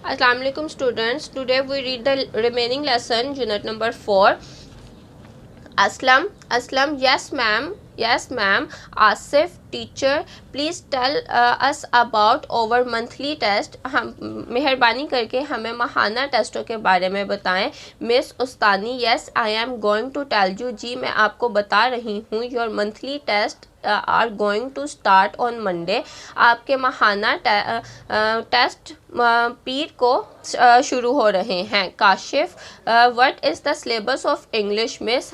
Assalamu alaikum students. Today we read the remaining lesson, unit number 4. Aslam, yes ma'am. Asif, teacher, please tell us about our monthly test. हम मेहरबानी करके हमें माहाना टेस्टों के बारे में बताएं. मिस उस्तानी, yes I am going to tell you. जी मैं आपको बता रही हूँ. Your monthly test are going to start on Monday. आपके माहाना टेस्ट पीर को शुरू हो रहे हैं. Kashif, what is the syllabus of English. Miss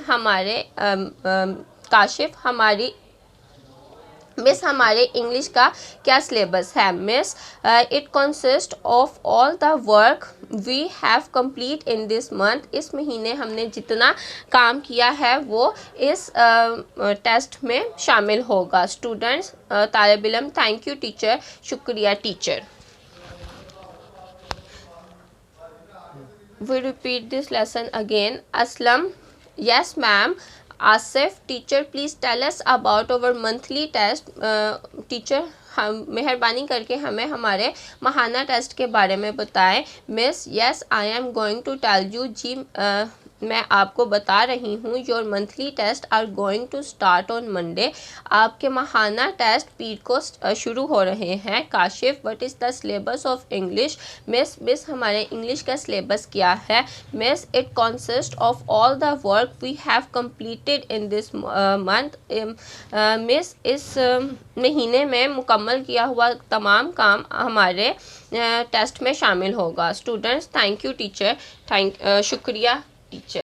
हमारे इंग्लिश का क्या सिलेबस है. Miss, it consist of all the work we have complete in this month. इस महीने हमने जितना काम किया है वो इस टेस्ट में शामिल होगा. स्टूडेंट्स, तालिब इल्म, थैंक यू टीचर. शुक्रिया teacher. We repeat this lesson again. Aslam, yes ma'am. Asif, teacher, please tell us about our monthly test. Teacher, हम मेहरबानी करके हमें हमारे माहाना टेस्ट के बारे में बताएं. Miss, yes I am going to tell you. जी मैं आपको बता रही हूँ. Your monthly test are going to start on Monday. आपके माहाना टेस्ट पीर को शुरू हो रहे हैं. Kashif, what is the syllabus of English. Miss हमारे इंग्लिश का सिलेबस क्या है. Miss, it consist of all the work we have completed in this month. Miss, इस महीने में मुकम्मल किया हुआ तमाम काम हमारे टेस्ट में शामिल होगा. Students, thank you teacher. शुक्रिया टीचर.